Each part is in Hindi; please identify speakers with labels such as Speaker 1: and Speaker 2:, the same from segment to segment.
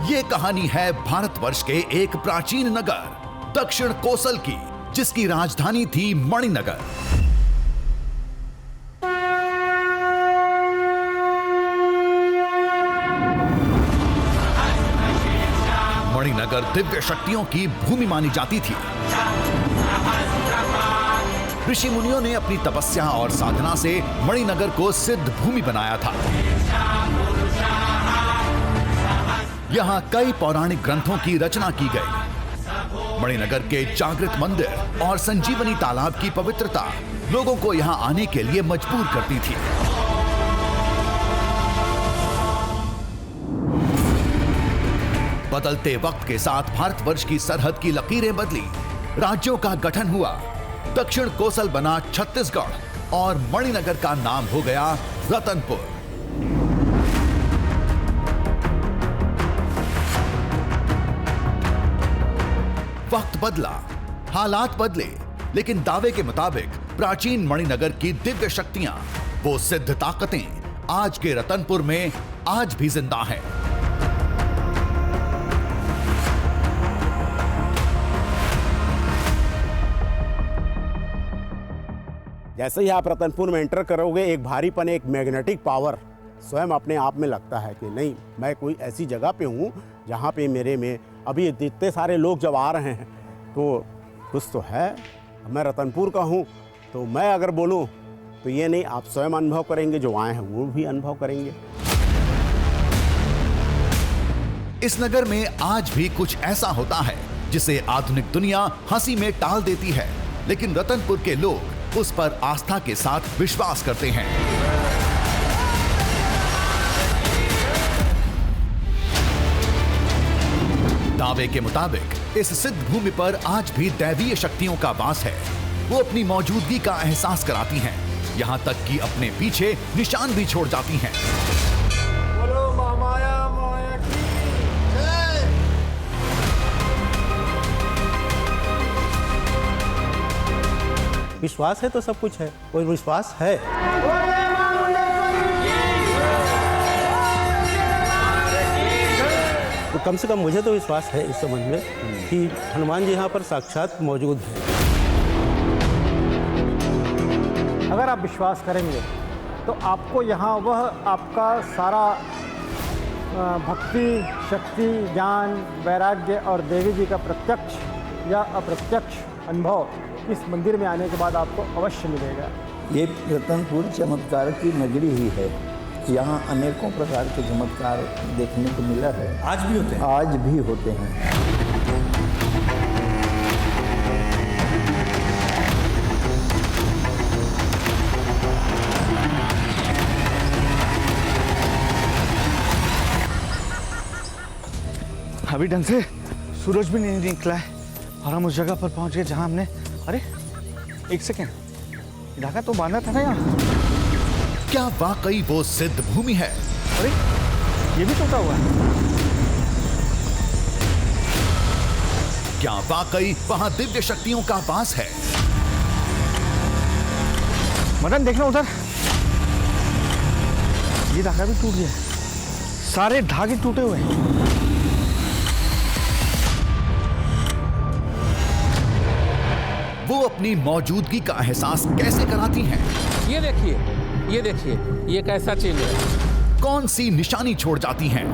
Speaker 1: ये कहानी है भारतवर्ष के एक प्राचीन नगर दक्षिण कोसल की, जिसकी राजधानी थी मणिनगर। मणिनगर दिव्य शक्तियों की भूमि मानी जाती थी। ऋषि मुनियों ने अपनी तपस्या और साधना से मणिनगर को सिद्ध भूमि बनाया था। यहाँ कई पौराणिक ग्रंथों की रचना की गई। मणिनगर के जागृत मंदिर और संजीवनी तालाब की पवित्रता लोगों को यहाँ आने के लिए मजबूर करती थी। बदलते वक्त के साथ भारतवर्ष की सरहद की लकीरें बदली, राज्यों का गठन हुआ, दक्षिण कोसल बना छत्तीसगढ़ और मणिनगर का नाम हो गया रतनपुर। वक्त बदला, हालात बदले, लेकिन दावे के मुताबिक प्राचीन मणिनगर की दिव्य शक्तियां, वो सिद्ध ताकतें आज के रतनपुर में आज भी जिंदा हैं।
Speaker 2: जैसे ही आप रतनपुर में एंटर करोगे, एक भारीपन, एक मैग्नेटिक पावर स्वयं अपने आप में लगता है कि नहीं, मैं कोई ऐसी जगह पे हूँ जहाँ पे मेरे में अभी इतने सारे लोग जब आ रहे हैं तो कुछ तो है। मैं रतनपुर का हूँ, तो मैं अगर बोलूँ तो ये नहीं, आप स्वयं अनुभव करेंगे, जो आए हैं वो भी अनुभव करेंगे।
Speaker 1: इस नगर में आज भी कुछ ऐसा होता है जिसे आधुनिक दुनिया हंसी में टाल देती है, लेकिन रतनपुर के लोग उस पर आस्था के साथ विश्वास करते हैं। दावे के मुताबिक इस सिद्ध भूमि पर आज भी दैवीय शक्तियों का वास है। वो अपनी मौजूदगी का एहसास कराती हैं, यहाँ तक कि अपने पीछे निशान भी छोड़ जाती हैं।
Speaker 2: बोलो महामाया माया की जय।
Speaker 3: विश्वास है तो सब कुछ है, कोई विश्वास है। तो कम से कम मुझे तो विश्वास है इस संबंध में कि हनुमान जी यहाँ पर साक्षात मौजूद हैं।
Speaker 4: अगर आप विश्वास करेंगे तो आपको यहाँ वह आपका सारा भक्ति, शक्ति, ज्ञान, वैराग्य और देवी जी का प्रत्यक्ष या अप्रत्यक्ष अनुभव इस मंदिर में आने के बाद आपको अवश्य मिलेगा।
Speaker 5: ये रतनपुर चमत्कार की नगरी ही है। यहाँ अनेकों प्रकार के चमत्कार देखने को मिला है।
Speaker 3: आज भी होते हैं?
Speaker 5: आज भी होते हैं।
Speaker 6: अभी ढंग से सूरज भी नहीं निकला है और हम उस जगह पर पहुंच गए जहां हमने, अरे एक सेकेंड, धागा तो बांधा था ना यहाँ।
Speaker 1: क्या वाकई वो सिद्ध भूमि है?
Speaker 6: अरे ये भी टूटा हुआ है।
Speaker 1: क्या वाकई वहां दिव्य शक्तियों का वास है?
Speaker 6: मदन देखना उधर, ये धागा भी टूट गया, सारे धागे टूटे हुए हैं।
Speaker 1: वो अपनी मौजूदगी का एहसास कैसे कराती हैं?
Speaker 7: ये देखिए, ये देखिए, ये कैसा चिन्ह है?
Speaker 1: कौन सी निशानी छोड़ जाती हैं?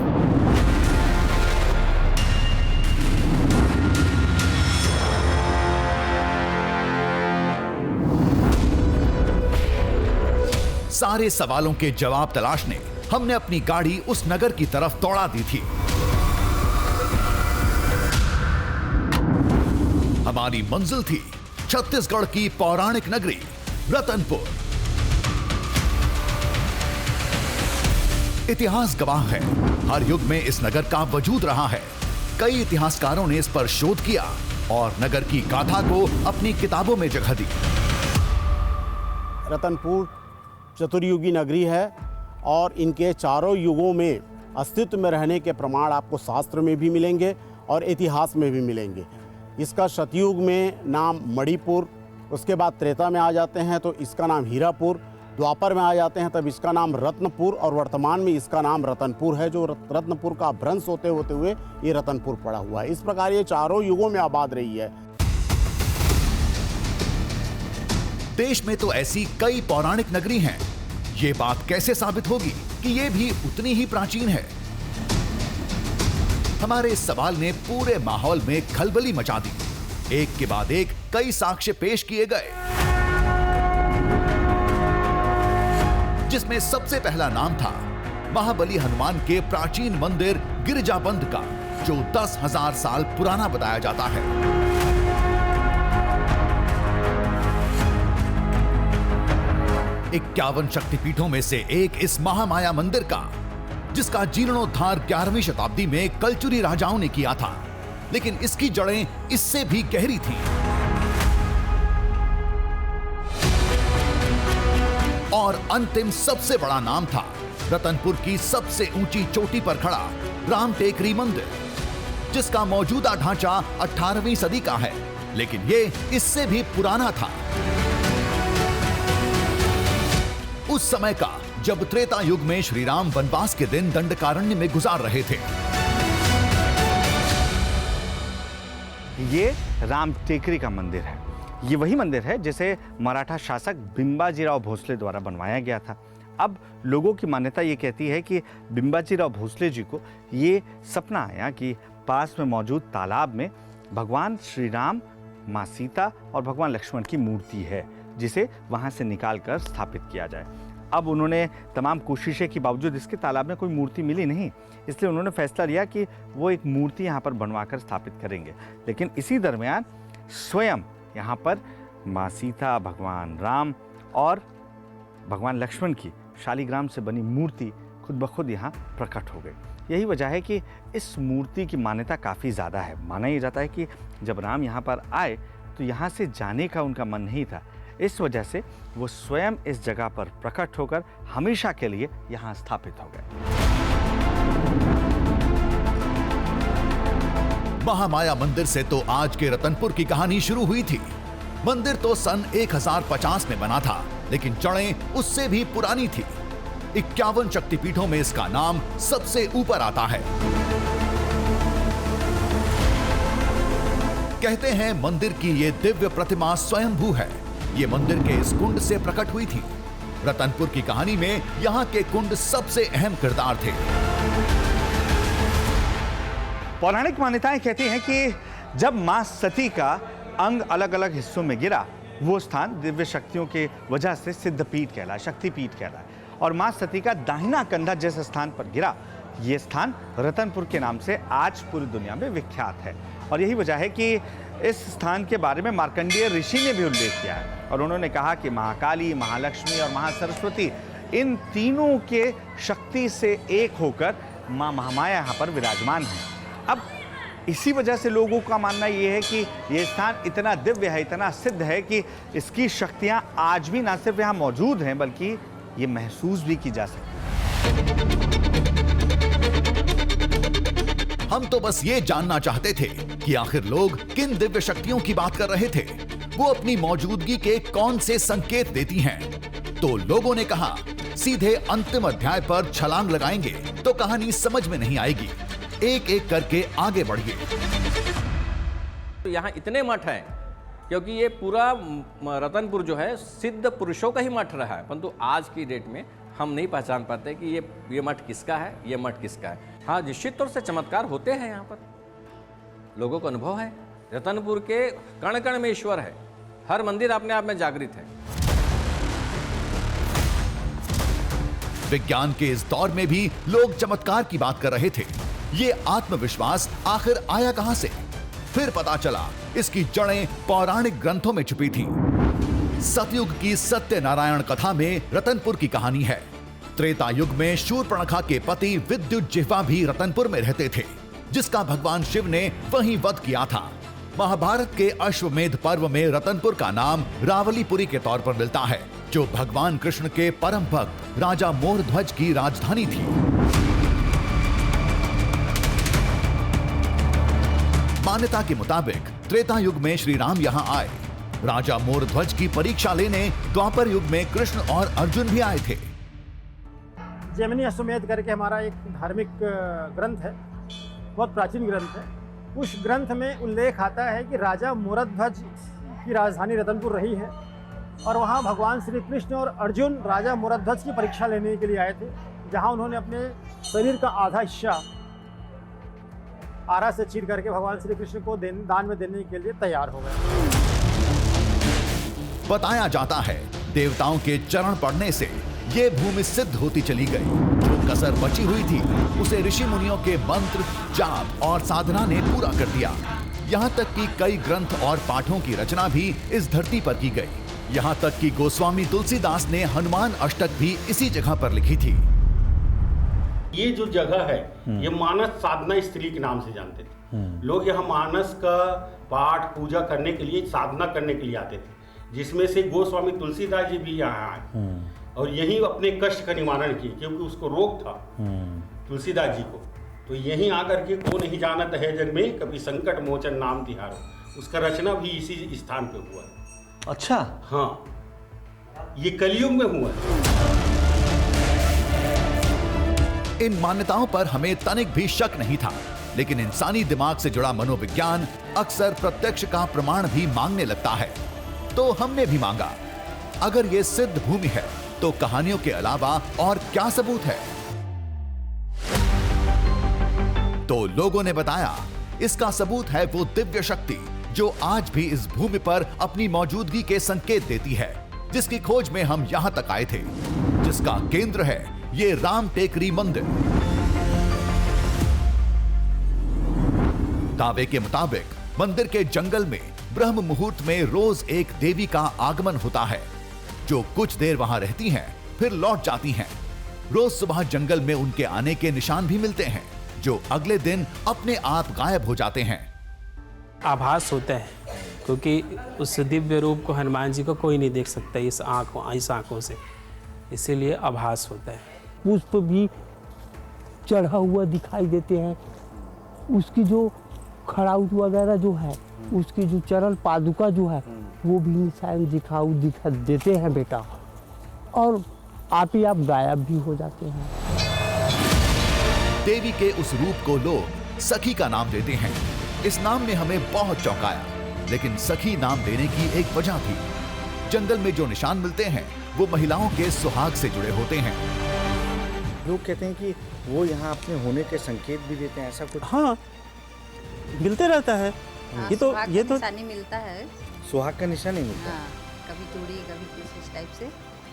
Speaker 1: सारे सवालों के जवाब तलाशने हमने अपनी गाड़ी उस नगर की तरफ दौड़ा दी थी। हमारी मंजिल थी छत्तीसगढ़ की पौराणिक नगरी रतनपुर। इतिहास गवाह है, हर युग में इस नगर का वजूद रहा है। कई इतिहासकारों ने इस पर शोध किया और नगर की गाथा को अपनी किताबों में जगह दी।
Speaker 2: रतनपुर चतुर्युगी नगरी है और इनके चारों युगों में अस्तित्व में रहने के प्रमाण आपको शास्त्र में भी मिलेंगे और इतिहास में भी मिलेंगे। इसका सतयुग में नाम मणिपुर, उसके बाद त्रेता में आ जाते हैं तो इसका नाम हीरापुर, द्वापर में आ जाते हैं तब इसका नाम रत्नपुर और वर्तमान में इसका नाम रतनपुर है, जो रत्नपुर का भ्रंश होते हुए ये रतनपुर पड़ा हुआ है। इस प्रकार ये चारों युगों में आबाद रही है।
Speaker 1: देश में तो ऐसी कई पौराणिक नगरी हैं। ये बात कैसे साबित होगी कि ये भी उतनी ही प्राचीन है? हमारे इस सवाल ने पूरे माहौल में खलबली मचा दी। एक के बाद एक कई साक्ष्य पेश किए गए, जिसमें सबसे पहला नाम था महाबली हनुमान के प्राचीन मंदिर गिरिजाबंद का, जो 10,000 साल पुराना बताया जाता है। इक्यावन शक्तिपीठों में से एक इस महामाया मंदिर का, जिसका जीर्णोद्धार 11वीं शताब्दी में कलचुरी राजाओं ने किया था, लेकिन इसकी जड़ें इससे भी गहरी थीं। और अंतिम सबसे बड़ा नाम था रतनपुर की सबसे ऊंची चोटी पर खड़ा राम टेकरी मंदिर, जिसका मौजूदा ढांचा 18वीं सदी का है, लेकिन ये इससे भी पुराना था। उस समय का, जब त्रेता युग में श्री राम वनवास के दिन दंडकारण्य में गुजार रहे थे।
Speaker 6: ये राम टेकरी का मंदिर है। ये वही मंदिर है जिसे मराठा शासक बिंबाजीराव भोसले द्वारा बनवाया गया था। अब लोगों की मान्यता ये कहती है कि बिंबाजीराव भोसले जी को ये सपना आया कि पास में मौजूद तालाब में भगवान श्री राम, माँ सीता और भगवान लक्ष्मण की मूर्ति है, जिसे वहाँ से निकाल कर स्थापित किया जाए। अब उन्होंने तमाम कोशिशें की बावजूद इसके तालाब में कोई मूर्ति मिली नहीं, इसलिए उन्होंने फैसला लिया कि वो एक मूर्ति यहाँ पर बनवाकर स्थापित करेंगे। लेकिन इसी दरमियान स्वयं यहाँ पर माँ सीता, भगवान राम और भगवान लक्ष्मण की शालिग्राम से बनी मूर्ति खुद ब खुद यहाँ प्रकट हो गई। यही वजह है कि इस मूर्ति की मान्यता काफ़ी ज़्यादा है। माना यह जाता है कि जब राम यहाँ पर आए तो यहाँ से जाने का उनका मन नहीं था, इस वजह से वो स्वयं इस जगह पर प्रकट होकर हमेशा के लिए यहाँ स्थापित हो गए।
Speaker 1: महामाया मंदिर से तो आज के रतनपुर की कहानी शुरू हुई थी। मंदिर तो सन 1050 में बना था, लेकिन जड़ें उससे भी पुरानी थी। 51 शक्तिपीठों में इसका नाम सबसे ऊपर आता है। कहते हैं मंदिर की ये दिव्य प्रतिमा स्वयंभू है। ये मंदिर के इस कुंड से प्रकट हुई थी। रतनपुर की कहानी में यहाँ के कुंड सबसे अहम किरदार थे।
Speaker 6: पौराणिक मान्यताएं कहती हैं कि जब मां सती का अंग अलग अलग हिस्सों में गिरा, वो स्थान दिव्य शक्तियों के वजह से सिद्धपीठ कहलाया, शक्तिपीठ कहलाया। और मां सती का दाहिना कंधा जिस स्थान पर गिरा, ये स्थान रतनपुर के नाम से आज पूरी दुनिया में विख्यात है। और यही वजह है कि इस स्थान के बारे में मार्कंडेय ऋषि ने भी उल्लेख किया है और उन्होंने कहा कि महाकाली, महालक्ष्मी और महासरस्वती, इन तीनों के शक्ति से एक होकर मां महामाया यहाँ पर विराजमान है। अब इसी वजह से लोगों का मानना यह है कि ये स्थान इतना दिव्य है, इतना सिद्ध है कि इसकी शक्तियां आज भी ना सिर्फ यहाँ मौजूद हैं, बल्कि ये महसूस भी की जा सकती है।
Speaker 1: हम तो बस ये जानना चाहते थे कि आखिर लोग किन दिव्य शक्तियों की बात कर रहे थे, वो अपनी मौजूदगी के कौन से संकेत देती हैं। तो लोगों ने कहा, सीधे अंतिम अध्याय पर छलांग लगाएंगे तो कहानी समझ में नहीं आएगी, एक एक करके आगे बढ़िए।
Speaker 8: तो यहाँ इतने मठ हैं क्योंकि ये पूरा रतनपुर जो है सिद्ध पुरुषों का ही मठ रहा है, परंतु आज की डेट में हम नहीं पहचान पाते कि ये मठ किसका है, ये मठ किसका है। हाँ, निश्चित तौर से चमत्कार होते हैं, यहाँ पर लोगों को अनुभव है। रतनपुर के कण कण में ईश्वर है, हर मंदिर अपने आप में जागृत है।
Speaker 1: विज्ञान के इस दौर में भी लोग चमत्कार की बात कर रहे थे। ये आत्मविश्वास आखिर आया कहां से? फिर पता चला इसकी जड़ें पौराणिक ग्रंथों में छुपी थी। सतयुग की सत्यनारायण कथा में रतनपुर की कहानी है। त्रेता युग में शूर्पणखा के पति विद्युत जिह्वा भी रतनपुर में रहते थे, जिसका भगवान शिव ने वहीं वध किया था। महाभारत के अश्वमेध पर्व में रतनपुर का नाम रावलीपुरी के तौर पर मिलता है, जो भगवान कृष्ण के परम भक्त राजा मोरध्वज की राजधानी थी। मान्यता के मुताबिक त्रेता युग में श्री राम यहाँ आए। राजा मोरध्वज की परीक्षा लेने द्वापर युग में कृष्ण और अर्जुन भी आए थे।
Speaker 4: जैमिनी अश्वमेध करके हमारा एक धार्मिक ग्रंथ है, बहुत प्राचीन ग्रंथ है। उस ग्रंथ में उल्लेख आता है कि राजा मोरध्वज की राजधानी रतनपुर रही है और वहाँ भगवान श्री कृष्ण और अर्जुन राजा मोरध्वज की परीक्षा लेने के लिए आए थे, जहाँ उन्होंने अपने शरीर का आधा हिस्सा आरा से चीर करके भगवान श्री कृष्ण को दान में देने के लिए तैयार हो गए।
Speaker 1: बताया जाता है देवताओं के चरण पड़ने से ये भूमि सिद्ध होती चली गई। जो कसर बची हुई थी उसे ऋषि मुनियों के मंत्र, जाप और साधना ने पूरा कर दिया। यहाँ तक कि कई ग्रंथ और पाठों की रचना भी इस धरती पर की गई। यहाँ तक कि गोस्वामी तुलसीदास ने हनुमान अष्टक भी इसी जगह पर लिखी थी।
Speaker 2: ये जो जगह है ये मानस साधना स्थली के नाम से जानते थे। लोग यहाँ मानस का पाठ पूजा करने के लिए, साधना करने के लिए आते थे, जिसमें से गोस्वामी तुलसीदास जी भी यहाँ आए और यही अपने कष्ट का निवारण किए, क्योंकि उसको रोग था तुलसीदास जी को। तो यहीं आकर के को नहीं जानत है जग में, कभी संकट मोचन नाम तिहारो, उसका रचना भी इसी स्थान पे हुआ है।
Speaker 6: अच्छा,
Speaker 2: हाँ, ये कलयुग में हुआ है।
Speaker 1: इन मान्यताओं पर हमें तनिक भी शक नहीं था, लेकिन इंसानी दिमाग से जुड़ा मनोविज्ञान अक्सर प्रत्यक्ष का प्रमाण भी मांगने लगता है। तो हमने भी मांगा, अगर ये सिद्ध भूमि है तो कहानियों के अलावा और क्या सबूत है? तो लोगों ने बताया, इसका सबूत है वो दिव्य शक्ति जो आज भी इस भूमि पर अपनी मौजूदगी के संकेत देती है, जिसकी खोज में हम यहां तक आए थे, जिसका केंद्र है ये राम टेकरी मंदिर। दावे के मुताबिक मंदिर के जंगल में ब्रह्म मुहूर्त में रोज एक देवी का आगमन होता है, जो कुछ देर वहां रहती हैं, फिर लौट जाती हैं। रोज सुबह जंगल में उनके आने के निशान भी मिलते हैं, जो अगले दिन अपने आप गायब हो जाते हैं।
Speaker 3: आभास होता है, क्योंकि उस दिव्य रूप को हनुमान जी को कोई नहीं देख सकता इस आंखों से, इसीलिए आभास होता है।
Speaker 9: पुष्प भी चढ़ा हुआ दिखाई देते हैं, उसकी जो खड़ाउट वगैरह जो है, उसकी जो चरण पादुका जो है, वो भी निशान दिखा देते हैं बेटा, और आप ही आप गायब भी हो जाते हैं।
Speaker 1: देवी के उस रूप को लोग सखी का नाम देते हैं। इस नाम ने हमें बहुत चौंकाया, लेकिन सखी नाम देने की एक वजह थी। जंगल में जो निशान मिलते हैं वो महिलाओं के सुहाग से जुड़े होते हैं।
Speaker 6: लोग कहते हैं कि वो यहाँ अपने होने के संकेत भी देते हैं, ऐसा कुछ?
Speaker 3: हाँ, मिलते रहता है। ये तो
Speaker 10: निशानी मिलता है,
Speaker 6: सुहाग का निशान नहीं मिलता।
Speaker 10: हाँ, कभी चूड़ी कभी किस इस टाइप से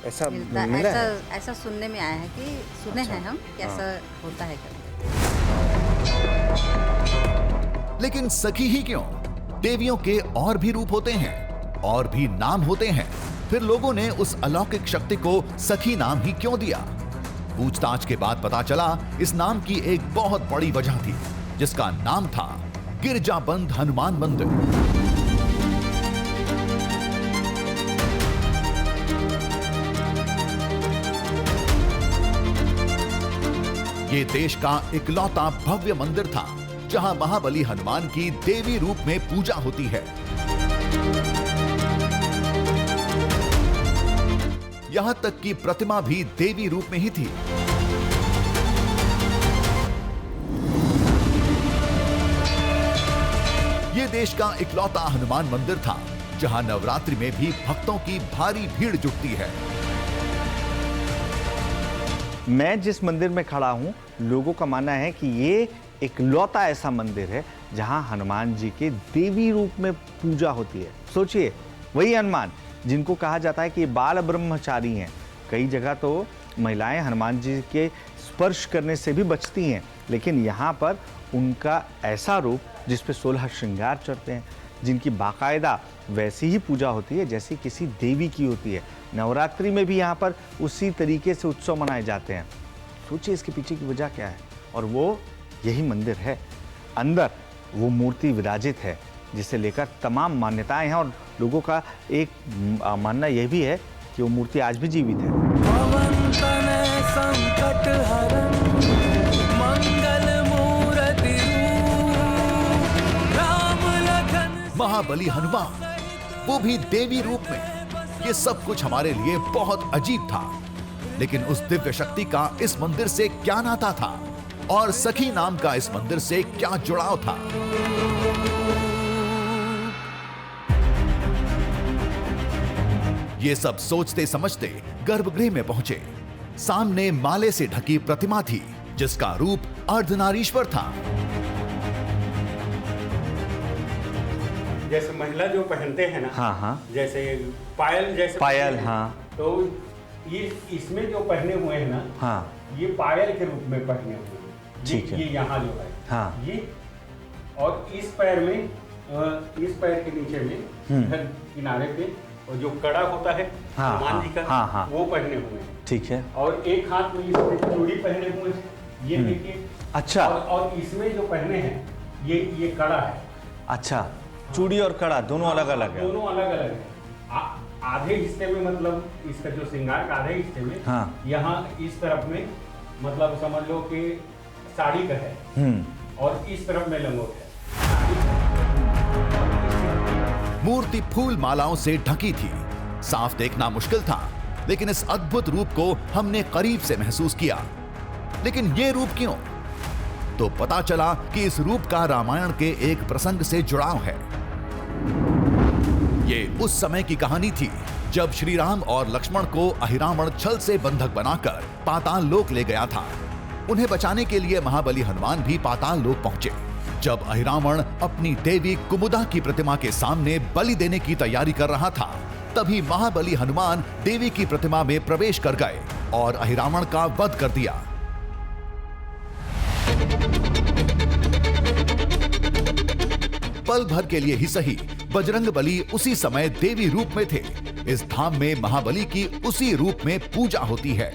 Speaker 6: ऐसा
Speaker 10: मिलता
Speaker 6: मिला है?
Speaker 10: ऐसा सुनने में आया है कि सुने हैं हम कि ऐसा होता है कभी।
Speaker 1: लेकिन सखी ही क्यों? देवियों के और भी रूप होते हैं, और भी नाम होते हैं। फिर लोगों ने उस अलौकिक शक्ति को सखी नाम ही क्यों दिया? पूछताछ के बाद पता चला, इस नाम की एक बहुत बड़ी वजह थी, जिसका नाम था गिरजाबंद हनुमान मंदिर। ये देश का इकलौता भव्य मंदिर था, जहां महाबली हनुमान की देवी रूप में पूजा होती है। यहां तक कि प्रतिमा भी देवी रूप में ही थी। ये देश का इकलौता हनुमान मंदिर था, जहां नवरात्रि में भी भक्तों की भारी भीड़ जुटती है।
Speaker 6: मैं जिस मंदिर में खड़ा हूं, लोगों का मानना है कि ये इकलौता ऐसा मंदिर है जहां हनुमान जी के देवी रूप में पूजा होती है। सोचिए, वही हनुमान जिनको कहा जाता है कि बाल ब्रह्मचारी हैं। कई जगह तो महिलाएं हनुमान जी के स्पर्श करने से भी बचती हैं, लेकिन यहाँ पर उनका ऐसा रूप जिस पे 16 श्रृंगार चढ़ते हैं, जिनकी बाकायदा वैसी ही पूजा होती है जैसी किसी देवी की होती है। नवरात्रि में भी यहाँ पर उसी तरीके से उत्सव मनाए जाते हैं। सोचिए इसके पीछे की वजह क्या है, और वो यही मंदिर है। अंदर वो मूर्ति विराजित है, जिसे लेकर तमाम मान्यताएं हैं, और लोगों का एक मानना यह भी है कि वो मूर्ति आज भी जीवित है। महाबली हनुमान
Speaker 1: वो भी देवी रूप में। ये सब कुछ हमारे लिए बहुत अजीब था, लेकिन उस दिव्य शक्ति का इस मंदिर से क्या नाता था और सखी नाम का इस मंदिर से क्या जुड़ाव था? ये सब सोचते समझते गर्भगृह में पहुंचे। सामने माले से ढकी प्रतिमा थी जिसका रूप अर्धनारीश्वर था।
Speaker 2: जैसे महिला जो पहनते हैं ना,
Speaker 6: हाँ हाँ,
Speaker 2: जैसे पायल, जैसे
Speaker 6: पायल,
Speaker 2: पहनते हैं,
Speaker 6: हाँ,
Speaker 2: तो ये इसमें जो पहने हुए हैं ना,
Speaker 6: हाँ,
Speaker 2: ये पायल के रूप में पहने हुए हैं।
Speaker 6: ठीक है।
Speaker 2: ये यहाँ जो है,
Speaker 6: हाँ,
Speaker 2: ये, और इस पैर में, इस पैर के नीचे में इधर किनारे पे और जो कड़ा होता है
Speaker 6: हाँ,
Speaker 2: हनुमान जी का,
Speaker 6: हाँ, हाँ,
Speaker 2: वो पहने हुए हैं।
Speaker 6: ठीक है।
Speaker 2: और एक हाथ में इसमें चूड़ी पहने हुए हैं, ये देखिए।
Speaker 6: अच्छा।
Speaker 2: और इसमें जो पहने हैं ये कड़ा है।
Speaker 6: अच्छा, चूड़ी और कड़ा दोनों अलग अलग है?
Speaker 2: दोनों अलग अलग है। आधे हिस्से में, मतलब इसका जो श्रृंगार का आधे हिस्से में,
Speaker 6: हाँ,
Speaker 2: यहाँ इस तरफ में, मतलब समझ लो कि साड़ी का है, और इस तरफ में लंगोट है।
Speaker 1: मूर्ति फूल मालाओं से ढकी थी। साफ देखना मुश्किल था, लेकिन इस अद्भुत रूप को हमने करीब से महसूस किया। लेकिन ये रूप क्यों? तो पता चला कि इस रूप का रामायण के एक प्रसंग से जुड़ाव है। ये उस समय की कहानी थी जब श्री राम और लक्ष्मण को अहिरावण छल से बंधक बनाकर पाताल लोक ले गया था। उन्हें बचाने के लिए महाबली हनुमान भी पाताल लोक पहुंचे। जब अहिरावण अपनी देवी कुमुदा की प्रतिमा के सामने बलि देने की तैयारी कर रहा था, तभी महाबली हनुमान देवी की प्रतिमा में प्रवेश कर गए और अहिरावण का वध कर दिया। पल भर के लिए ही सही, बजरंगबली उसी समय देवी रूप में थे। इस धाम में महाबली की उसी रूप में पूजा होती है।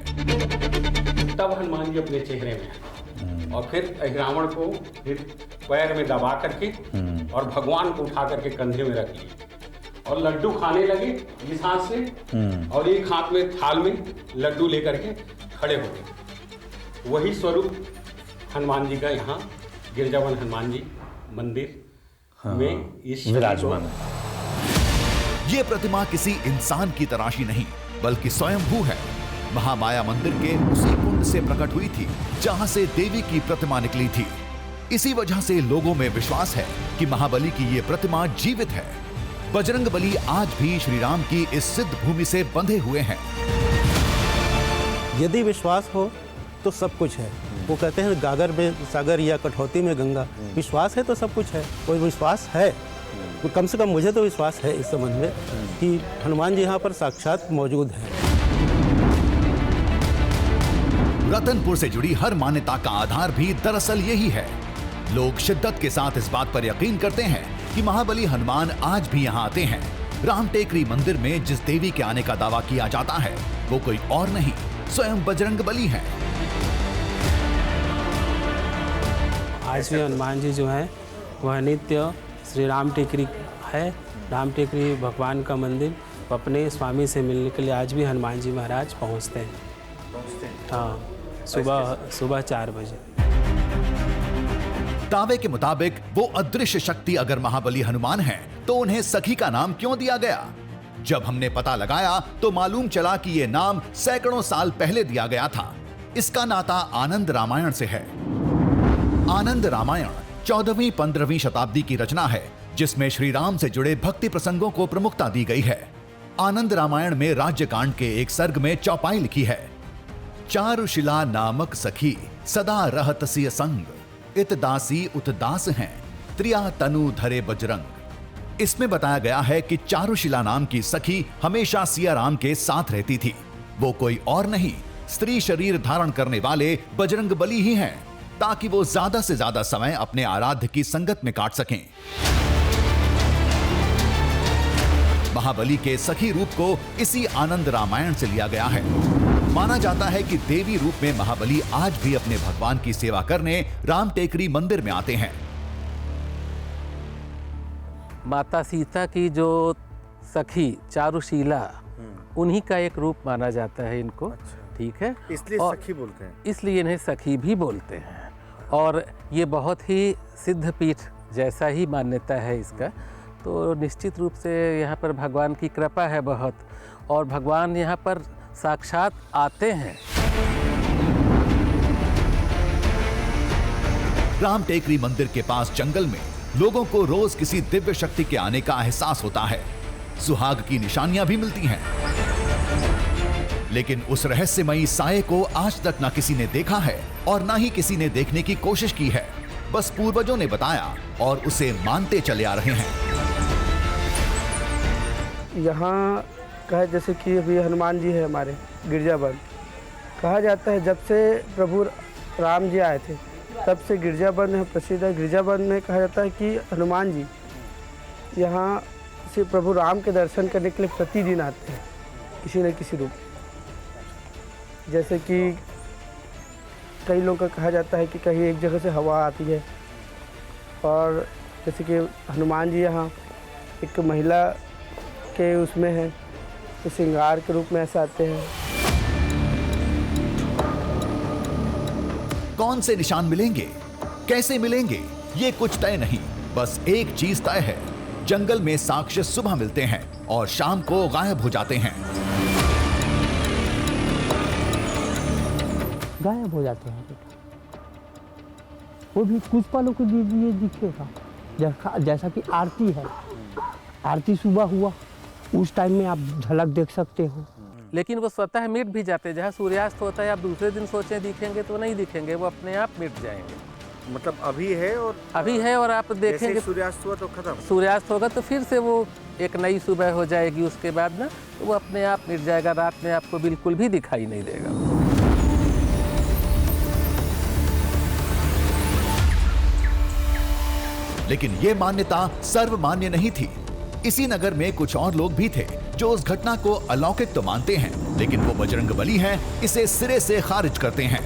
Speaker 2: तब हनुमान जी अपने चेहरे में, और फिर अहिरावण को फिर पैर में दबा करके और भगवान को उठा करके कंधे में रख लिए और लड्डू खाने लगे इस हाथ से, और एक हाथ में थाल में लड्डू लेकर के खड़े हो गए। वही स्वरूप हनुमान जी का यहाँ गिरजावन हनुमान जी मंदिर में इस
Speaker 6: विराजमान।
Speaker 1: ये प्रतिमा किसी इंसान की तराशी नहीं, बल्कि स्वयंभू है। महामाया मंदिर के उसी कुंड से प्रकट हुई थी जहां से देवी की प्रतिमा निकली थी। इसी वजह से लोगों में विश्वास है कि महाबली की ये प्रतिमा जीवित है। बजरंगबली आज भी श्री राम की इस सिद्ध भूमि से बंधे हुए हैं।
Speaker 2: यदि विश्वास हो तो सब कुछ है। वो कहते हैं गागर में सागर या कठौती में गंगा। विश्वास है तो सब कुछ है। कोई विश्वास है, तो कम से कम मुझे तो विश्वास है इस संबंध में कि हनुमान जी यहाँ पर साक्षात मौजूद हैं।
Speaker 1: रतनपुर से जुड़ी हर मान्यता का आधार भी दरअसल यही है। लोग शिद्दत के साथ इस बात पर यकीन करते हैं कि महाबली हनुमान आज भी यहाँ आते हैं। रामटेकरी मंदिर में जिस देवी के आने का दावा किया जाता है वो कोई और नहीं, स्वयं बजरंगबली हैं।
Speaker 3: आज भी हनुमान जी जो है वह नित्य श्री राम टेकरी है। राम टेकरी भगवान का मंदिर, अपने स्वामी से मिलने के लिए आज भी हनुमान जी महाराज पहुँचते हैं। हाँ, सुबह 4 बजे।
Speaker 1: दावे के मुताबिक वो अदृश्य शक्ति अगर महाबली हनुमान हैं, तो उन्हें सखी का नाम क्यों दिया गया? जब हमने पता लगाया तो मालूम चला कि ये नाम सैकड़ों साल पहले दिया गया था। इसका नाता आनंद रामायण से है। आनंद रामायण 14वीं-15वीं शताब्दी की रचना है, जिसमें श्री राम से जुड़े भक्ति प्रसंगों को प्रमुखता दी गई है। आनंद रामायण में राज्यकांड के एक सर्ग में चौपाई लिखी है, चारुशिला नामक सखी सदा रहत सिय संग, इत दासी उत दास हैं, त्रिया तनु धरे बजरंग। इसमें बताया गया है कि चारुशिला नाम की सखी हमेशा सिया राम के साथ रहती थी। वो कोई और नहीं, स्त्री शरीर धारण करने वाले बजरंगबली ही हैं, ताकि वो ज्यादा से ज्यादा समय अपने आराध्य की संगत में काट सकें। महाबली के सखी रूप को इसी आनंद रामायण से लिया गया है। माना जाता है कि देवी रूप में महाबली आज भी अपने भगवान की सेवा करने रामटेकरी मंदिर में आते हैं।
Speaker 7: माता सीता की जो सखी चारुशीला, उन्हीं का एक रूप माना जाता है इनको। ठीक है,
Speaker 6: इसलिए सखी बोलते हैं।
Speaker 7: इसलिए इन्हें सखी भी बोलते हैं। और ये बहुत ही सिद्ध पीठ जैसा ही मान्यता है इसका। तो निश्चित रूप से यहाँ पर भगवान की कृपा है बहुत, और भगवान यहाँ पर साक्षात आते हैं।
Speaker 1: राम टेकरी मंदिर के पास जंगल में लोगों को रोज किसी दिव्य शक्ति के आने का एहसास होता है। सुहाग की निशानियां भी मिलती हैं, लेकिन उस रहस्यमयी साये को आज तक न किसी ने देखा है और न ही किसी ने देखने की कोशिश की है। बस पूर्वजों ने बताया और उसे मानते चले आ रहे हैं।
Speaker 11: यहाँ कहा जैसे कि अभी हनुमान जी है हमारे गिरजावन, कहा जाता है जब से प्रभु राम जी आए थे तब से गिरजावन है प्रसिद्ध है। गिरजावन में कहा जाता है कि हनुमान जी यहाँ से प्रभु राम के दर्शन करने के लिए प्रतिदिन आते हैं किसी न किसी रूप। जैसे कि कई लोगों का कहा जाता है कि कहीं एक जगह से हवा आती है, और जैसे कि हनुमान जी यहाँ एक महिला के उसमें है तो श्रृंगार के रूप में ऐसे आते हैं।
Speaker 1: कौन से निशान मिलेंगे, कैसे मिलेंगे, ये कुछ तय नहीं। बस एक चीज तय है, जंगल में साक्ष्य सुबह मिलते हैं और शाम को गायब हो जाते हैं।
Speaker 9: गायब हो जाते हैं, वो भी कुछ पलों के लिए दिखेगा। जैसा कि आरती है, आरती सुबह हुआ उस टाइम में आप झलक देख सकते हो,
Speaker 7: लेकिन वो स्वतः मिट भी जाते हैं। जहाँ सूर्यास्त होता है आप दूसरे दिन सोचें दिखेंगे तो नहीं दिखेंगे, वो अपने आप मिट जाएंगे।
Speaker 6: मतलब अभी है और
Speaker 7: आप देखेंगे
Speaker 6: सूर्यास्त हुआ तो खत्म,
Speaker 7: सूर्यास्त होगा तो फिर से वो एक नई सुबह हो जाएगी। उसके बाद ना तो वो अपने आप मिट जाएगा, रात में आपको बिल्कुल भी दिखाई नहीं देगा।
Speaker 1: लेकिन ये मान्यता सर्वमान्य नहीं थी। इसी नगर में कुछ और लोग भी थे जो उस घटना को अलौकिक तो मानते हैं, लेकिन वो बजरंगबली हैं, इसे सिरे से खारिज करते हैं।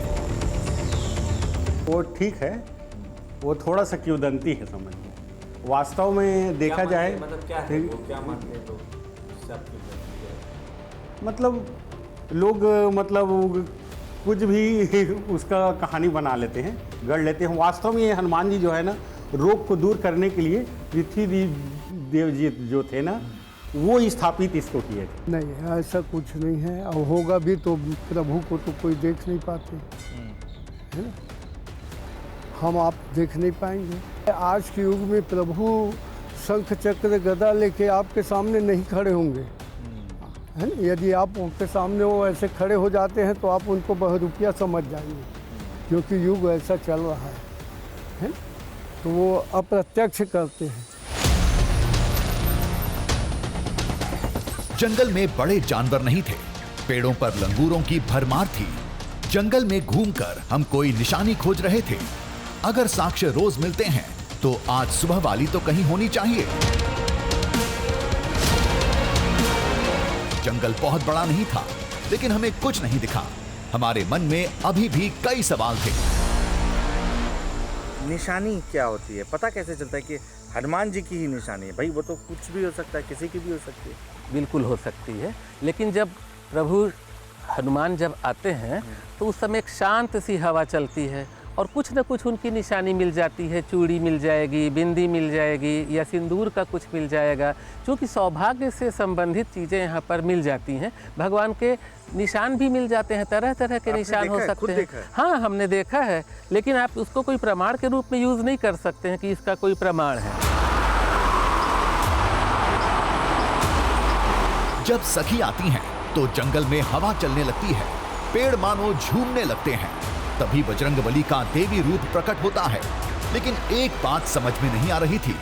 Speaker 2: वो ठीक है, वो थोड़ा सा किंवदंती है समझिए। वास्तव में देखा जाए
Speaker 8: मतलब क्या है, वो क्या मानते हैं लोग?
Speaker 2: मतलब लोग मतलब कुछ भी उसका कहानी बना लेते हैं, गढ़ लेते हैं। वास्तव में ये हनुमान जी जो है ना, रोग को दूर करने के लिए पृथ्वी देव जी जो थे ना, वो स्थापित इसको किए थे।
Speaker 12: नहीं, ऐसा कुछ नहीं है, और होगा भी तो प्रभु को तो कोई देख नहीं पाते, है ना, हम आप देख नहीं पाएंगे। आज के युग में प्रभु शंख चक्र गदा लेके आपके सामने नहीं खड़े होंगे, है ना। यदि आप उनके सामने वो ऐसे खड़े हो जाते हैं तो आप उनको बहुरूपिया समझ जाएंगे, क्योंकि युग ऐसा चल रहा है, तो वो अप्रत्यक्ष करते हैं।
Speaker 1: जंगल में बड़े जानवर नहीं थे, पेड़ों पर लंगूरों की भरमार थी। जंगल में घूमकर हम कोई निशानी खोज रहे थे। अगर साक्ष्य रोज मिलते हैं तो आज सुबह वाली तो कहीं होनी चाहिए। जंगल बहुत बड़ा नहीं था, लेकिन हमें कुछ नहीं दिखा। हमारे मन में अभी भी कई सवाल थे।
Speaker 6: निशानी क्या होती है, पता कैसे चलता है कि हनुमान जी की ही निशानी है? भाई वो तो कुछ भी हो सकता है, किसी की भी हो सकती है।
Speaker 7: बिल्कुल हो सकती है, लेकिन जब प्रभु हनुमान जब आते हैं तो उस समय एक शांत सी हवा चलती है और कुछ न कुछ उनकी निशानी मिल जाती है। चूड़ी मिल जाएगी, बिंदी मिल जाएगी, या सिंदूर का कुछ मिल जाएगा, क्योंकि सौभाग्य से संबंधित चीज़ें यहाँ पर मिल जाती हैं। भगवान के निशान भी मिल जाते हैं, तरह तरह के निशान हो सकते हैं। हाँ, हमने देखा है, लेकिन आप उसको कोई प्रमाण के रूप में यूज़ नहीं कर सकते हैं कि इसका कोई प्रमाण है।
Speaker 1: जब सखी आती हैं तो जंगल में हवा चलने लगती है, पेड़ मानो झूमने लगते हैं। तभी बजरंगबली का देवी रूप प्रकट होता है। लेकिन एक बात समझ में नहीं आ रही थी,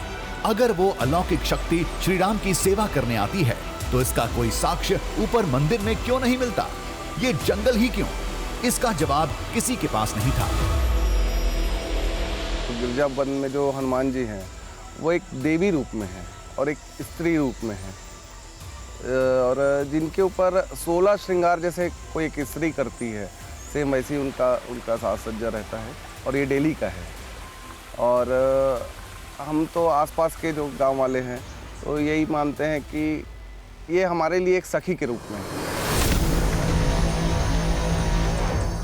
Speaker 1: अगर वो अलौकिक शक्ति श्री राम की सेवा करने आती है तो इसका कोई साक्ष्य ऊपर मंदिर में क्यों नहीं मिलता? ये जंगल ही क्यों? इसका जवाब किसी के पास नहीं था।
Speaker 13: गिरजावन में जो हनुमान जी हैं वो एक देवी रूप में है और एक स्त्री रूप में है, और जिनके ऊपर 16 श्रृंगार जैसे कोई एक स्त्री करती है, सेम वैसी उनका साज सज्जा रहता है, और ये डेली का है। और हम तो आसपास के जो गांव वाले हैं तो यही मानते हैं कि ये हमारे लिए एक सखी के रूप में है।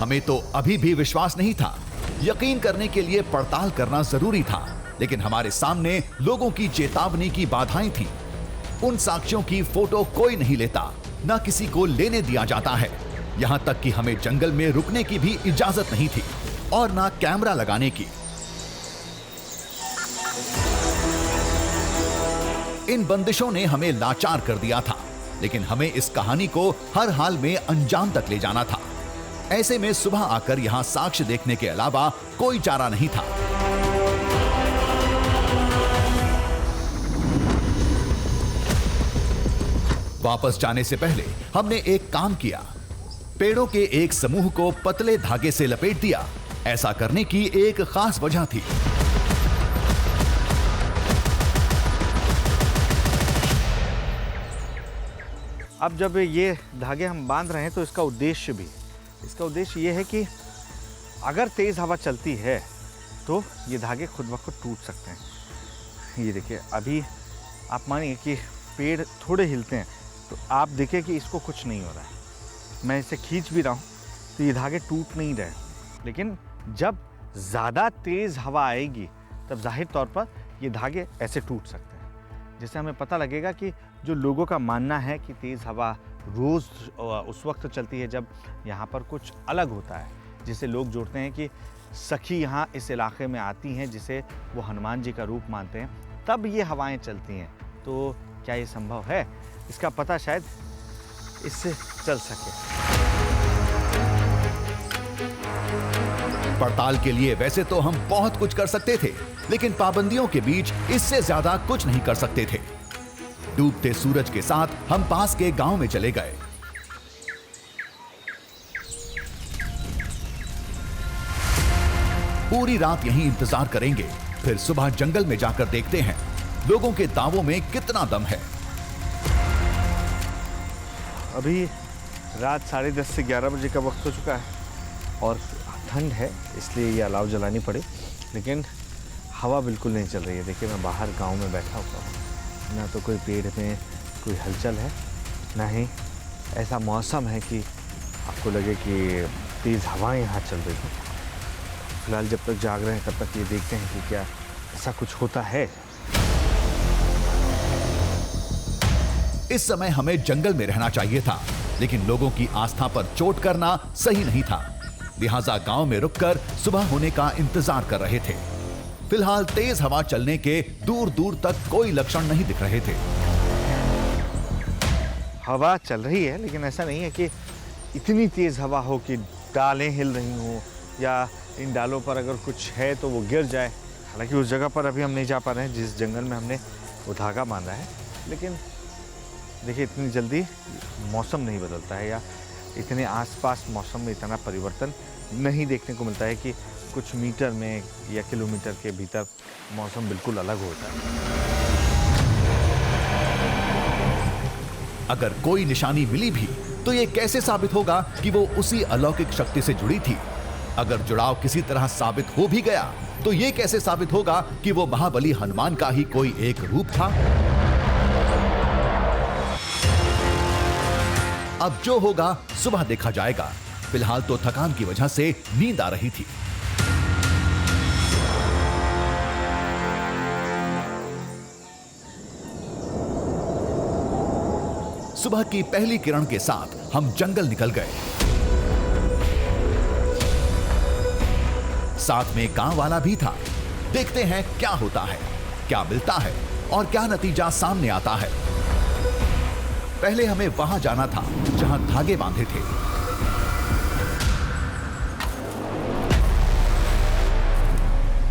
Speaker 1: हमें तो अभी भी विश्वास नहीं था। यकीन करने के लिए पड़ताल करना जरूरी था, लेकिन हमारे सामने लोगों की चेतावनी की बाधाएं थीं। उन साक्ष्यों की फोटो कोई नहीं लेता, ना किसी को लेने दिया जाता है। यहां तक कि हमें जंगल में रुकने की भी इजाजत नहीं थी और ना कैमरा लगाने की। इन बंदिशों ने हमें लाचार कर दिया था, लेकिन हमें इस कहानी को हर हाल में अंजाम तक ले जाना था। ऐसे में सुबह आकर यहां साक्ष्य देखने के अलावा कोई चारा नहीं था। वापस जाने से पहले हमने एक काम किया। पेड़ों के एक समूह को पतले धागे से लपेट दिया। ऐसा करने की एक खास वजह थी।
Speaker 6: अब जब ये धागे हम बांध रहे हैं तो इसका उद्देश्य ये है कि अगर तेज़ हवा चलती है तो ये धागे खुद ब खुद टूट सकते हैं। ये देखिए, अभी आप मानिए कि पेड़ थोड़े हिलते हैं तो आप देखिए कि इसको कुछ नहीं हो रहा है। मैं इसे खींच भी रहा हूँ तो ये धागे टूट नहीं रहे। लेकिन जब ज़्यादा तेज़ हवा आएगी तब जाहिर तौर पर ये धागे ऐसे टूट सकते हैं, जिससे हमें पता लगेगा कि जो लोगों का मानना है कि तेज़ हवा रोज़ उस वक्त चलती है जब यहाँ पर कुछ अलग होता है, जिसे लोग जोड़ते हैं कि सखी यहाँ इस इलाके में आती हैं, जिसे वो हनुमान जी का रूप मानते हैं, तब ये हवाएं चलती हैं। तो क्या ये संभव है? इसका पता शायद इससे चल सके।
Speaker 1: पड़ताल के लिए वैसे तो हम बहुत कुछ कर सकते थे, लेकिन पाबंदियों के बीच इससे ज्यादा कुछ नहीं कर सकते थे। डूबते सूरज के साथ हम पास के गांव में चले गए। पूरी रात यहीं इंतजार करेंगे, फिर सुबह जंगल में जाकर देखते हैं लोगों के दावों में कितना दम है।
Speaker 6: अभी रात 10:30 से 11 बजे का वक्त हो चुका है और ठंड है, इसलिए ये अलाव जलानी पड़ी, लेकिन हवा बिल्कुल नहीं चल रही है। देखिए, मैं बाहर गांव में बैठा हुआ हूँ, ना तो कोई पेड़ में कोई हलचल है, ना ही ऐसा मौसम है कि आपको लगे कि तेज़ हवाएं यहाँ चल रही हैं। फिलहाल जब तक जाग रहे हैं तब तक ये देखते हैं कि क्या ऐसा कुछ होता है।
Speaker 1: इस समय हमें जंगल में रहना चाहिए था, लेकिन लोगों की आस्था पर चोट करना सही नहीं था। लिहाजा गांव में रुककर सुबह होने का इंतजार कर रहे थे। फिलहाल तेज हवा चलने के दूर दूर तक कोई लक्षण नहीं दिख रहे थे।
Speaker 6: हवा चल रही है, लेकिन ऐसा नहीं है कि इतनी तेज हवा हो कि डालें हिल रही हों या इन डालों पर अगर कुछ है तो वो गिर जाए। हालांकि उस जगह पर अभी हम नहीं जा पा रहे हैं जिस जंगल में हमने वो धागा बांधा है, लेकिन देखिए, इतनी जल्दी मौसम नहीं बदलता है या इतने आसपास मौसम में इतना परिवर्तन नहीं देखने को मिलता है कि कुछ मीटर में या किलोमीटर के भीतर मौसम बिल्कुल अलग होता है।
Speaker 1: अगर कोई निशानी मिली भी तो ये कैसे साबित होगा कि वो उसी अलौकिक शक्ति से जुड़ी थी? अगर जुड़ाव किसी तरह साबित हो भी गया तो ये कैसे साबित होगा कि वो महाबली हनुमान का ही कोई एक रूप था? अब जो होगा सुबह देखा जाएगा। फिलहाल तो थकान की वजह से नींद आ रही थी। सुबह की पहली किरण के साथ हम जंगल निकल गए। साथ में गांव वाला भी था। देखते हैं क्या होता है, क्या मिलता है और क्या नतीजा सामने आता है। पहले हमें वहां जाना था जहां धागे बांधे थे।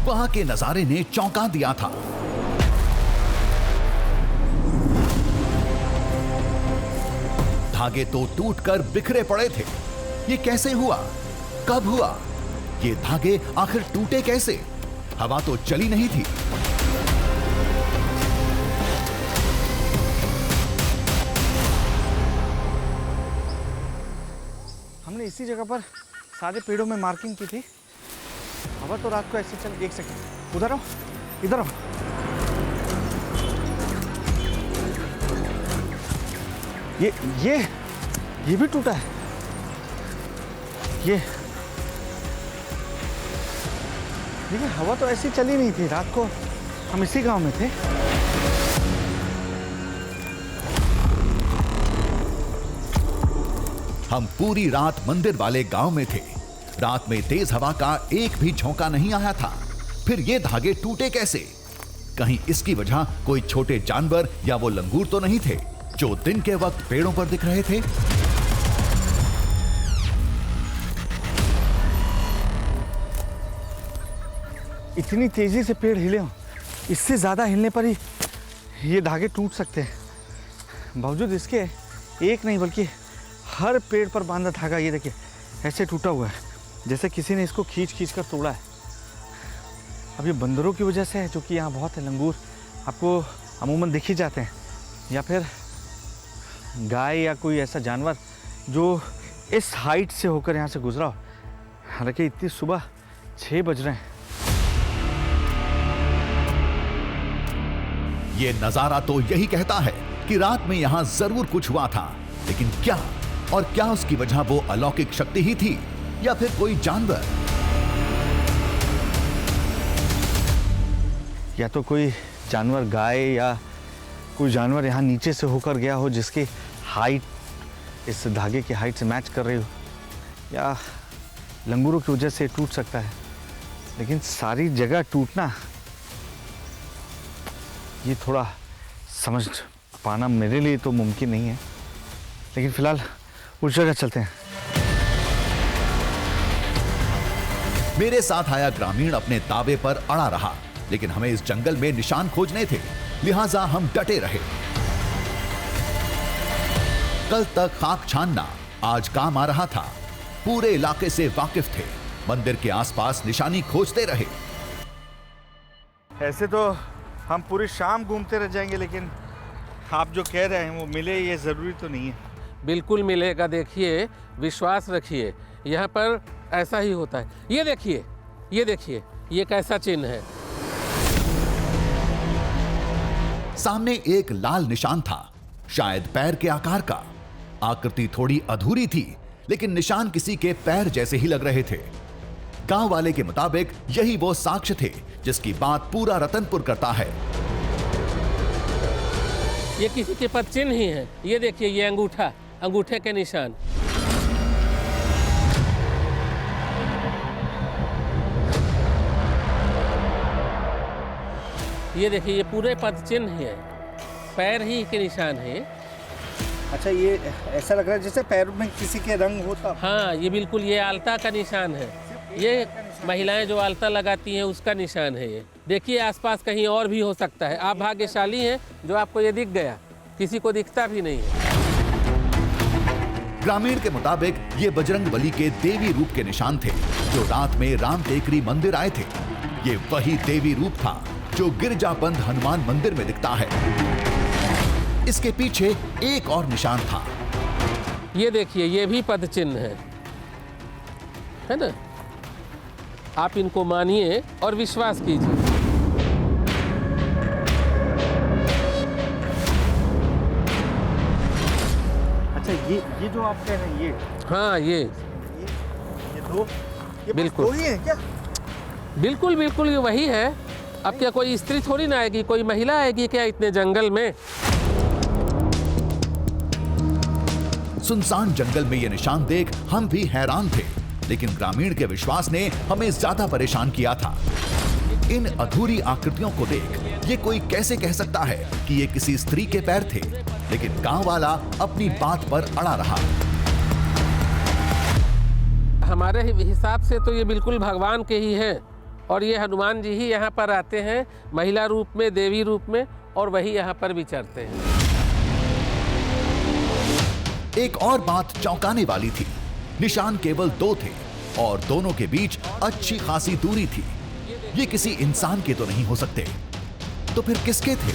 Speaker 1: वहां के नजारे ने चौंका दिया था। धागे तो टूटकर बिखरे पड़े थे। ये कैसे हुआ? कब हुआ? ये धागे आखिर टूटे कैसे? हवा तो चली नहीं थी।
Speaker 6: हमने इसी जगह पर सारे पेड़ों में मार्किंग की थी। हवा तो रात को ऐसे चल। एक सेकंड, उधर आओ, इधर आओ। ये भी टूटा है। ये देखिए, हवा तो ऐसी चली नहीं थी रात को। हम इसी गांव में थे।
Speaker 1: हम पूरी रात मंदिर वाले गांव में थे। रात में तेज हवा का एक भी झोंका नहीं आया था। फिर ये धागे टूटे कैसे? कहीं इसकी वजह कोई छोटे जानवर या वो लंगूर तो नहीं थे जो दिन के वक्त पेड़ों पर दिख रहे थे?
Speaker 6: इतनी तेजी से पेड़ हिले हों, इससे ज्यादा हिलने पर ही ये धागे टूट सकते हैं। बावजूद इसके एक नहीं बल्कि हर पेड़ पर बांधा धागा ये देखिए ऐसे टूटा हुआ है, जैसे किसी ने इसको खींच खींच कर तोड़ा है। अब ये बंदरों की वजह से है, जो कि यहाँ बहुत है। लंगूर आपको अमूमन दिख ही जाते हैं, या फिर गाय या कोई ऐसा जानवर जो इस हाइट से होकर यहाँ से गुजरा हो। हालांकि इतनी सुबह 6 बज रहे हैं।
Speaker 1: ये नजारा तो यही कहता है कि रात में यहां जरूर कुछ हुआ था, लेकिन क्या? और क्या उसकी वजह वो अलौकिक शक्ति ही थी या फिर कोई जानवर?
Speaker 6: या तो कोई जानवर, गाय या कोई जानवर यहाँ नीचे से होकर गया हो जिसकी हाइट इस धागे की हाइट से मैच कर रही हो, या लंगूरों की वजह से टूट सकता है। लेकिन सारी जगह टूटना ये थोड़ा समझ पाना मेरे लिए तो मुमकिन नहीं है। लेकिन फिलहाल उस जगह चलते हैं।
Speaker 1: मेरे साथ आया ग्रामीण अपने दावे पर अड़ा रहा, लेकिन हमें इस जंगल में निशान खोजने थे, लिहाजा हम डटे रहे। कल तक खाक छानना आज काम आ रहा था। पूरे इलाके से वाकिफ थे, मंदिर के आसपास निशानी खोजते रहे।
Speaker 6: ऐसे तो हम पूरी शाम घूमते रह जाएंगे, लेकिन आप जो कह रहे हैं वो मिले ये ज़रूरी तो नहीं है।
Speaker 7: बिल्कुल मिलेगा। देखिए, विश्वास रखिए, यहाँ पर ऐसा ही होता है। ये देखिए, ये देखिए, ये कैसा चिन्ह है।
Speaker 1: सामने एक लाल निशान था, शायद पैर के आकार का। आकृति थोड़ी अधूरी थी, लेकिन निशान किसी के पैर जैसे ही लग रहे थे। गांव वाले के मुताबिक यही वो साक्ष्य थे जिसकी बात पूरा रतनपुर करता है।
Speaker 7: ये किसी के पद चिन्ह ही है। ये देखिए, ये अंगूठा, अंगूठे के निशान। ये देखिए, ये पूरे पद चिन्ह है, पैर ही के निशान है।
Speaker 6: अच्छा, ये ऐसा लग रहा है जैसे पैर में किसी के रंग होता।
Speaker 7: हाँ, ये बिल्कुल, ये आलता का निशान है। ये महिलाएं जो आलता लगाती हैं उसका निशान है। ये देखिए, आसपास कहीं और भी हो सकता है। आप भाग्यशाली हैं जो आपको ये दिख गया, किसी को दिखता भी नहीं है।
Speaker 1: ग्रामीण के मुताबिक ये बजरंगबली के देवी रूप के निशान थे जो रात में राम टेकरी मंदिर आए थे। ये वही देवी रूप था जो गिरजाबंद हनुमान मंदिर में दिखता है। इसके पीछे एक और निशान था।
Speaker 7: ये देखिए, ये भी पद चिन्ह है ना। आप इनको मानिए और विश्वास कीजिए।
Speaker 6: अच्छा, ये जो आप कह रहे हैं, ये
Speaker 7: हाँ, ये
Speaker 6: दो, ये
Speaker 7: बिल्कुल
Speaker 6: दो ही है क्या?
Speaker 7: बिल्कुल बिल्कुल, ये वही है। अब क्या कोई स्त्री थोड़ी ना आएगी, कोई महिला आएगी क्या इतने जंगल में?
Speaker 1: सुनसान जंगल में ये निशान देख हम भी हैरान थे, लेकिन ग्रामीण के विश्वास ने हमें ज्यादा परेशान किया था। इन अधूरी आकृतियों को देख ये कोई कैसे कह सकता है कि ये किसी स्त्री के पैर थे, लेकिन गांव वाला अपनी बात पर अड़ा रहा।
Speaker 7: हमारे हिसाब से तो ये बिल्कुल भगवान के ही हैं, और ये हनुमान जी ही यहाँ पर आते हैं महिला रूप में, देवी रूप में, और वही यहाँ पर विचरते हैं।
Speaker 1: एक और बात चौंकाने वाली थी, निशान केवल 2 थे और दोनों के बीच अच्छी खासी दूरी थी। ये किसी इंसान के तो नहीं हो सकते, तो फिर किसके थे?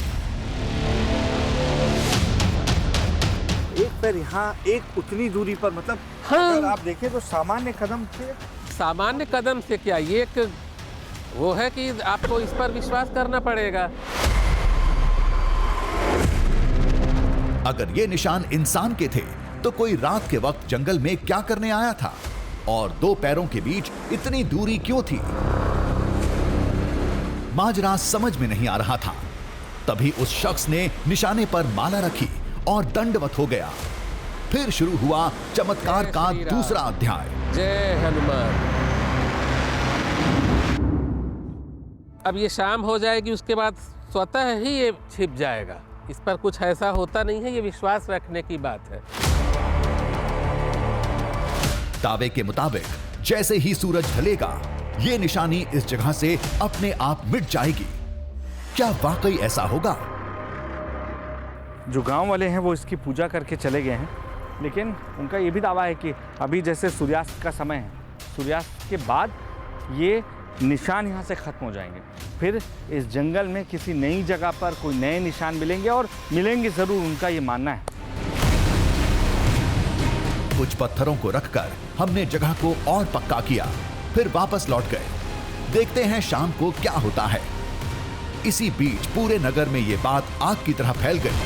Speaker 6: एक पैर यहाँ, एक उतनी दूरी पर, मतलब
Speaker 7: हाँ।
Speaker 6: अगर आप देखें तो सामान्य कदम थे।
Speaker 7: सामान्य कदम से क्या, ये एक वो है कि आपको इस पर विश्वास करना पड़ेगा।
Speaker 1: अगर ये निशान इंसान के थे तो कोई रात के वक्त जंगल में क्या करने आया था, और 2 पैरों के बीच इतनी दूरी क्यों थी? माजरा समझ में नहीं आ रहा था। तभी उस शख्स ने निशाने पर माला रखी और दंडवत हो गया। फिर शुरू हुआ चमत्कार का दूसरा अध्याय।
Speaker 7: जय हनुमान। अब ये शाम हो जाएगी, उसके बाद स्वतः ही ये छिप जाएगा। इस पर कुछ ऐसा होता नहीं है, ये विश्वास रखने की बात है।
Speaker 1: दावे के मुताबिक जैसे ही सूरज ढलेगा, ये निशानी इस जगह से अपने आप मिट जाएगी। क्या वाकई ऐसा होगा?
Speaker 6: जो गांव वाले हैं वो इसकी पूजा करके चले गए हैं, लेकिन उनका ये भी दावा है कि अभी जैसे सूर्यास्त का समय है, सूर्यास्त के बाद ये निशान यहाँ से खत्म हो जाएंगे। फिर इस जंगल में किसी नई जगह पर कोई नए निशान मिलेंगे, और मिलेंगे ज़रूर, उनका ये मानना है।
Speaker 1: कुछ पत्थरों को रखकर हमने जगह को और पक्का किया, फिर वापस लौट गए। देखते हैं शाम को क्या होता है। इसी बीच पूरे नगर में ये बात आग की तरह फैल गई।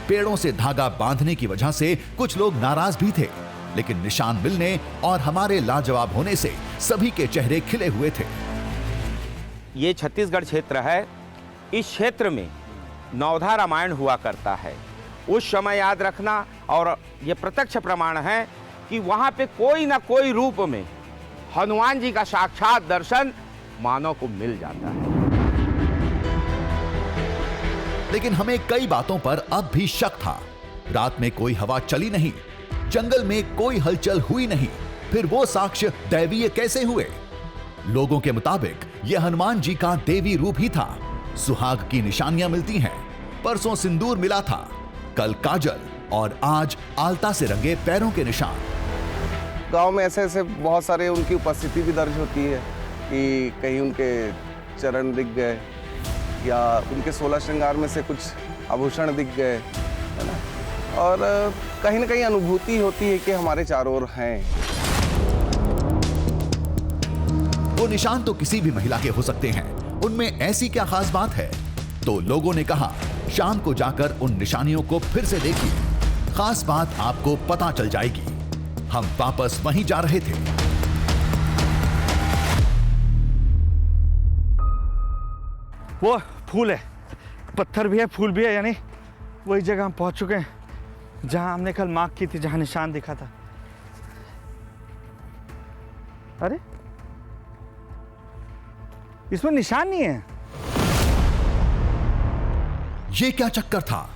Speaker 1: पेड़ों से धागा बांधने की वजह से कुछ लोग नाराज भी थे, लेकिन निशान मिलने और हमारे लाजवाब होने से सभी के चेहरे खिले हुए थे।
Speaker 14: ये छत्तीसगढ़ क्षेत्र है। इस क्षेत्र में नवधा रामायण हुआ करता है। उस समय याद रखना, और ये प्रत्यक्ष प्रमाण है कि वहाँ पे कोई ना कोई रूप में हनुमान जी का साक्षात दर्शन मानव को मिल जाता है।
Speaker 1: लेकिन हमें कई बातों पर अब भी शक था। रात में कोई हवा चली नहीं, जंगल में कोई हलचल हुई नहीं, फिर वो साक्ष्य दैवीय कैसे हुए? लोगों के मुताबिक यह हनुमान जी का देवी रूप ही था। सुहाग की निशानियां मिलती हैं, परसों सिंदूर मिला था, कल काजल और आज आलता से रंगे पैरों के निशान।
Speaker 13: गांव में ऐसे ऐसे बहुत सारे उनकी उपस्थिति भी दर्ज होती है कि कहीं उनके चरण दिख गए, या उनके 16 श्रृंगार में से कुछ आभूषण दिख गए, है ना। और कहीं ना कहीं अनुभूति होती है कि हमारे चारों ओर हैं।
Speaker 1: वो निशान तो किसी भी महिला के हो सकते हैं, उनमें ऐसी क्या खास बात है? तो लोगों ने कहा, शाम को जाकर उन निशानियों को फिर से देखिए, खास बात आपको पता चल जाएगी। हम वापस वहीं जा रहे थे।
Speaker 6: वो फूल है, पत्थर भी है, फूल भी है, यानी वही जगह हम पहुंच चुके हैं जहां हमने कल मार्क की थी, जहां निशान दिखा था। अरे इसमें निशान नहीं है।
Speaker 1: ये क्या चक्कर था?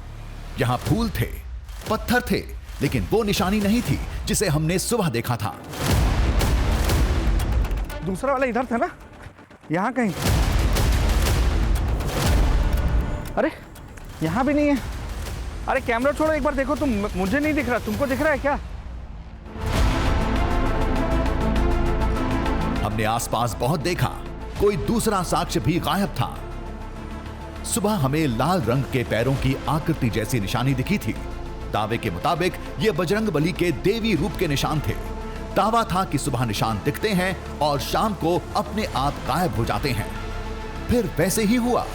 Speaker 1: यहां फूल थे, पत्थर थे, लेकिन वो निशानी नहीं थी जिसे हमने सुबह देखा था।
Speaker 6: दूसरा वाला इधर था ना, यहां कहीं। अरे यहां भी नहीं है। अरे कैमरा छोड़ो, एक बार देखो तुम। मुझे नहीं दिख रहा, तुमको दिख रहा है क्या?
Speaker 1: हमने आसपास बहुत देखा, कोई दूसरा साक्ष्य भी गायब था। सुबह हमें लाल रंग के पैरों की आकृति जैसी निशानी दिखी थी। दावे के मुताबिक ये बजरंगबली के देवी रूप के निशान थे। दावा था कि सुबह निशान दिखते हैं और शाम को अपने आप गायब हो जाते हैं। फिर वैसे ही हुआ।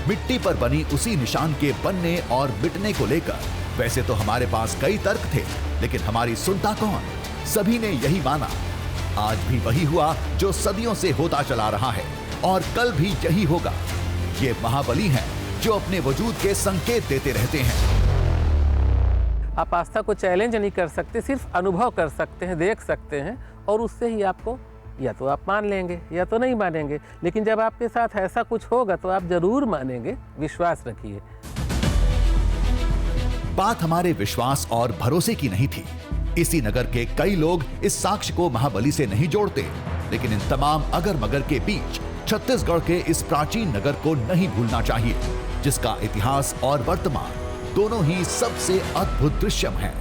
Speaker 1: मिट्टी पर बनी उसी निशान के बनने और मिटने को लेकर वैसे तो हमारे पास कई तर्क थे, लेकिन हमारी सुनता कौन? सभी ने यही माना। आज भी वही हुआ जो सदियों से होता चला रहा है, और कल भी यही होगा। ये महाबली हैं जो अपने वजूद के संकेत देते रहते हैं।
Speaker 7: आप आस्था को चैलेंज नहीं कर सकते, सिर्फ अनुभव कर सकते हैं, देख सकते हैं, और उससे ही आपको या तो आप मान लेंगे या तो नहीं मानेंगे। लेकिन जब आपके साथ ऐसा कुछ होगा तो आप जरूर मानेंगे, विश्वास रखिए।
Speaker 1: बात हमारे विश्वास और भरोसे की नहीं थी। इसी नगर के कई लोग इस साक्ष्य को महाबली से नहीं जोड़ते, लेकिन इन तमाम अगर मगर के बीच छत्तीसगढ़ के इस प्राचीन नगर को नहीं भूलना चाहिए, जिसका इतिहास और वर्तमान दोनों ही सबसे अद्भुत दृश्यम है।